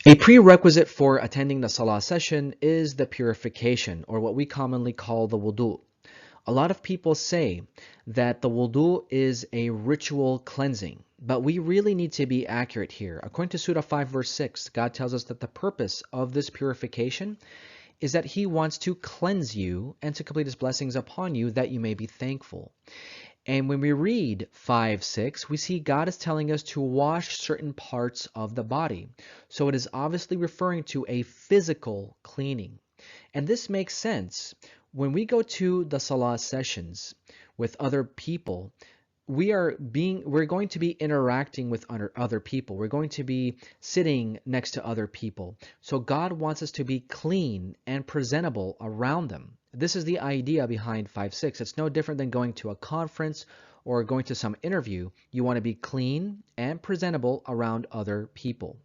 A prerequisite for attending the Salah session is the purification, or what we commonly call the wudu. A lot of people say that the wudu is a ritual cleansing, but we really need to be accurate here. According to Surah 5 verse 6, God tells us that the purpose of this purification is that He wants to cleanse you and to complete His blessings upon you that you may be thankful. And when we read 5:6, we see God is telling us to wash certain parts of the body. So it is obviously referring to a physical cleaning. And this makes sense. When we go to the Salah sessions with other people, we're going to be interacting with other people. We're going to be sitting next to other people. So God wants us to be clean and presentable around them. This is the idea behind 5:6. It's no different than going to a conference or going to some interview. You want to be clean and presentable around other people.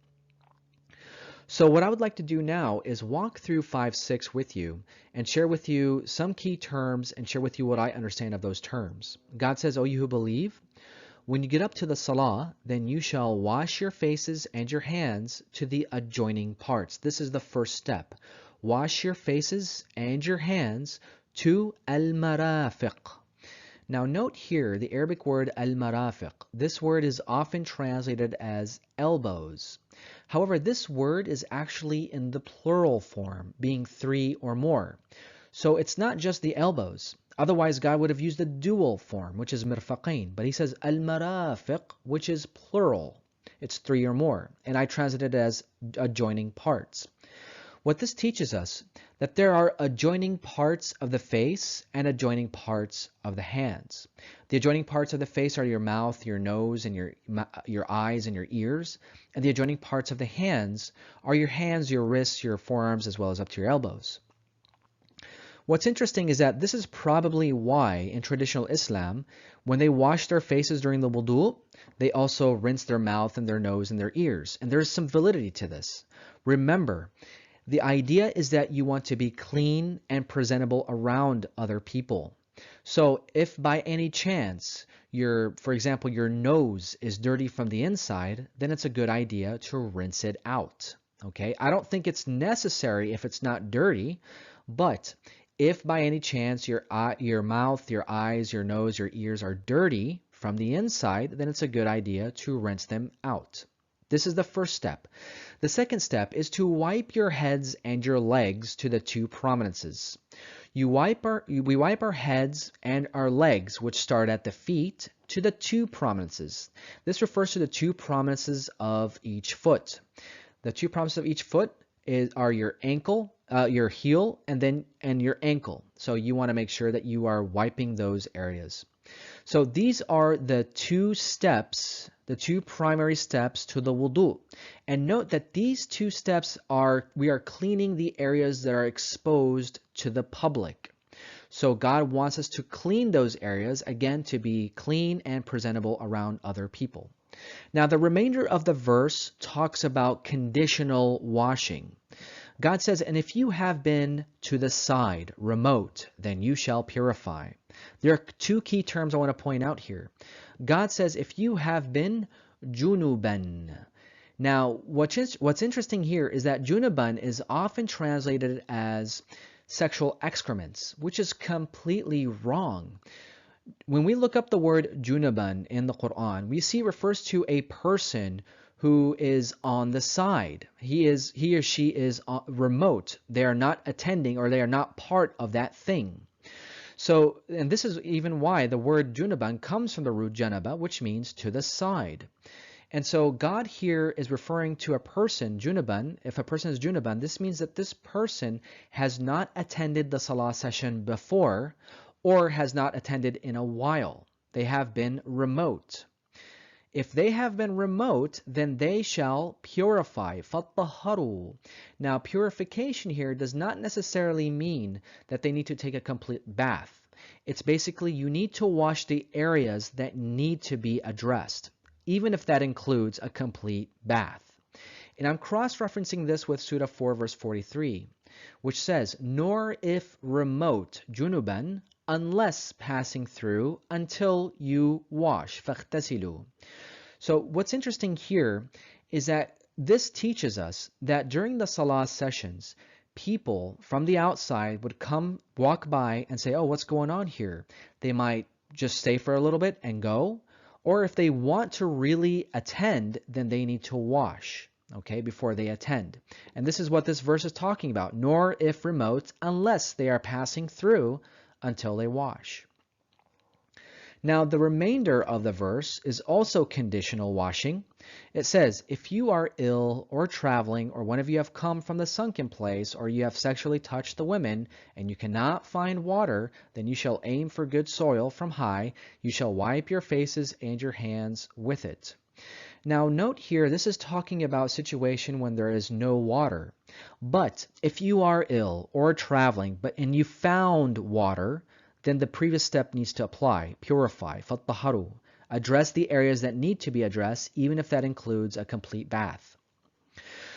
So what I would like to do now is walk through 5:6 with you and share with you some key terms and share with you what I understand of those terms. God says, "O you who believe, when you get up to the Salah, then you shall wash your faces and your hands to the adjoining parts." This is the first step. Wash your faces and your hands to al-marafiq. Now note here the Arabic word al-marafiq. This word is often translated as elbows. However, this word is actually in the plural form, being three or more. So it's not just the elbows. Otherwise, God would have used the dual form, which is mirfaqain. But He says al-marafiq, which is plural. It's three or more. And I translated it as adjoining parts. What this teaches us, that there are adjoining parts of the face and adjoining parts of the hands. The adjoining parts of the face are your mouth, your nose, and your eyes and your ears. And the adjoining parts of the hands are your hands, your wrists, your forearms, as well as up to your elbows. What's interesting is that this is probably why in traditional Islam, when they wash their faces during the wudu, they also rinse their mouth and their nose and their ears. And there's some validity to this. Remember, the idea is that you want to be clean and presentable around other people. So if by any chance, for example, your nose is dirty from the inside, then it's a good idea to rinse it out. Okay? I don't think it's necessary if it's not dirty, but if by any chance your mouth, your eyes, your nose, your ears are dirty from the inside, then it's a good idea to rinse them out. This is the first step. The second step is to wipe your heads and your legs to the two prominences. We wipe our heads and our legs, which start at the feet, to the two prominences. This refers to the two prominences of each foot. The two prominences of each foot are your ankle, your heel, and your ankle. So you want to make sure that you are wiping those areas. So these are the two steps, the two primary steps to the wudu. And note that these two steps we are cleaning the areas that are exposed to the public. So God wants us to clean those areas, again, to be clean and presentable around other people. Now, the remainder of the verse talks about conditional washing. God says, "And if you have been to the side, remote, then you shall purify." There are two key terms I want to point out here. God says, if you have been junuban. Now, what's interesting here is that junuban is often translated as sexual excrements, which is completely wrong. When we look up the word junuban in the Quran, we see it refers to a person who is on the side. He or she is remote. They are not attending, or they are not part of that thing. So, and this is even why the word junuban comes from the root janaba, which means to the side. And so God here is referring to a person, junuban. If a person is junuban, this means that this person has not attended the Salah session before, or has not attended in a while. They have been remote. If they have been remote, then they shall purify. فَطَّهَّرُوا. Now, purification here does not necessarily mean that they need to take a complete bath. It's basically you need to wash the areas that need to be addressed, even if that includes a complete bath. And I'm cross-referencing this with Surah 4, verse 43, which says, "Nor if remote, junuban, unless passing through, until you wash." فَاغْتَسِلُوا. So what's interesting here is that this teaches us that during the salah sessions, people from the outside would come, walk by and say, oh, what's going on here? They might just stay for a little bit and go. Or if they want to really attend, then they need to wash, okay, before they attend. And this is what this verse is talking about. Nor if remote, unless they are passing through until they wash. Now, the remainder of the verse is also conditional washing. It says, if you are ill or traveling, or one of you have come from the sunken place, or you have sexually touched the women, and you cannot find water, then you shall aim for good soil from high. You shall wipe your faces and your hands with it. Now, note here, this is talking about a situation when there is no water. But if you are ill or traveling, and you found water, then the previous step needs to apply. Purify, fattaharu. Address the areas that need to be addressed, even if that includes a complete bath.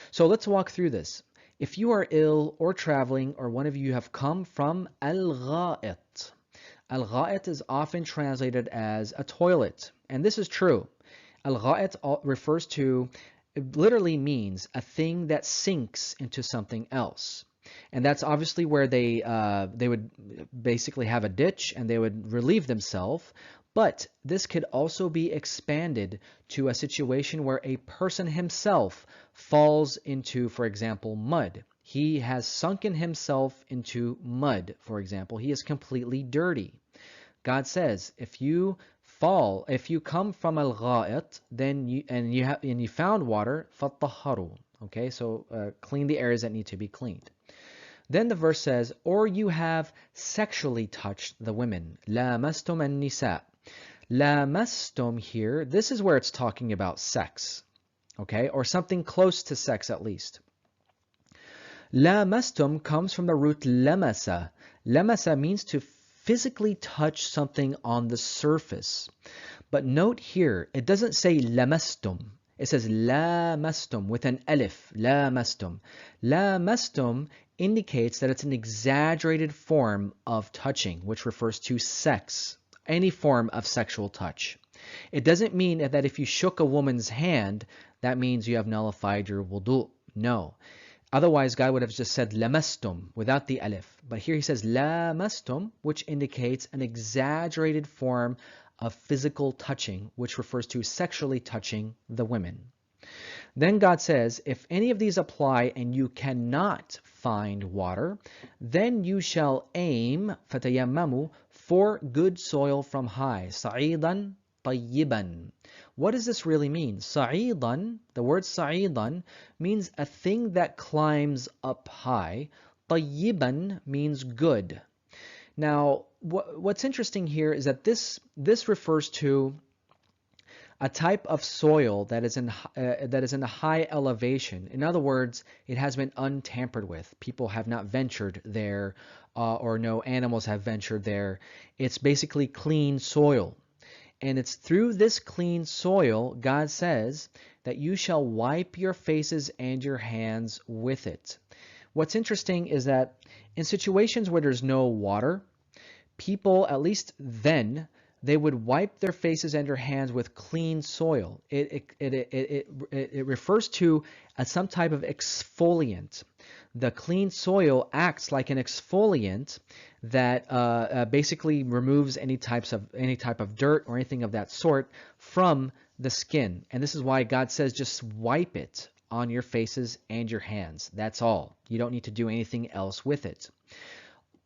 So let's walk through this. If you are ill or traveling, or one of you have come from al-gha'it. Al-gha'it is often translated as a toilet, and this is true. Al-gha'it refers to, it literally means a thing that sinks into something else. And that's obviously where they would basically have a ditch and they would relieve themselves. But this could also be expanded to a situation where a person himself falls into, for example, mud. He has sunken himself into mud, for example. He is completely dirty. God says, if you come from al-gha'it, then you found water, fattaharu. Okay, so clean the areas that need to be cleaned. Then the verse says, or you have sexually touched the women. Lamastum an-nisa. Lamastum here, this is where it's talking about sex. Okay, or something close to sex at least. Lamastum comes from the root lamasa. Lamasa means to physically touch something on the surface. But note here, it doesn't say lamastum. It says lamastum with an alif, lamastum. Lamastum indicates that it's an exaggerated form of touching, which refers to sex, any form of sexual touch. It doesn't mean that if you shook a woman's hand, that means you have nullified your wudu. No. Otherwise, God would have just said lamastum without the alif. But here he says lamastum, which indicates an exaggerated form of physical touching, which refers to sexually touching the women. Then God says, if any of these apply and you cannot find water, then you shall aim, fatayammamu, for good soil from high, sa'idan tayyiban. What does this really mean? Sa'idan, the word sa'idan, means a thing that climbs up high. Tayyiban means good. Now, what's interesting here is that this refers to a type of soil that is in a high elevation. In other words, it has been untampered with. People have not ventured there, or no animals have ventured there. It's basically clean soil. And it's through this clean soil, God says, that you shall wipe your faces and your hands with it. What's interesting is that in situations where there's no water, people, at least then, they would wipe their faces and their hands with clean soil. It refers to some type of exfoliant. The clean soil acts like an exfoliant that basically removes any type of dirt or anything of that sort from the skin. And this is why God says just wipe it on your faces and your hands. That's all. You don't need to do anything else with it.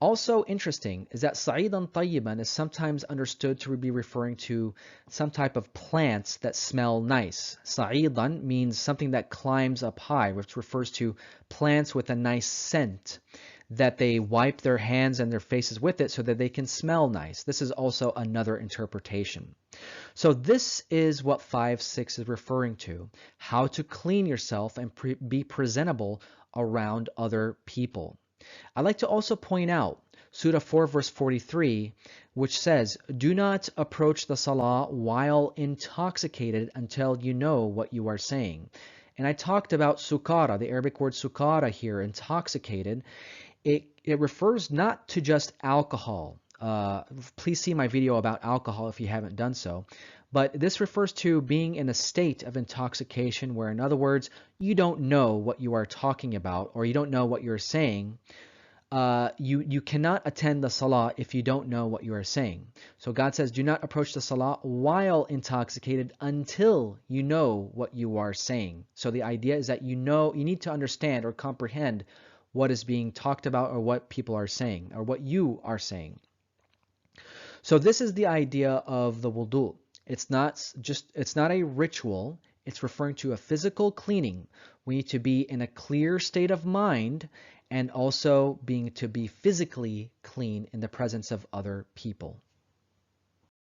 Also interesting is that sa'idan tayyiban is sometimes understood to be referring to some type of plants that smell nice. Sa'idan means something that climbs up high, which refers to plants with a nice scent that they wipe their hands and their faces with it so that they can smell nice. This is also another interpretation. So this is what 5.6 is referring to, how to clean yourself and be presentable around other people. I'd like to also point out Surah 4 verse 43, which says, do not approach the salah while intoxicated until you know what you are saying. And I talked about sukara, the Arabic word sukara here, intoxicated. It refers not to just alcohol. Please see my video about alcohol if you haven't done so. But this refers to being in a state of intoxication where, in other words, you don't know what you are talking about or you don't know what you're saying. You cannot attend the salah if you don't know what you are saying. So God says, do not approach the salah while intoxicated until you know what you are saying. So the idea is that you need to understand or comprehend what is being talked about or what people are saying or what you are saying. So this is the idea of the wudu. It's not a ritual. It's referring to a physical cleaning. We need to be in a clear state of mind and also to be physically clean in the presence of other people.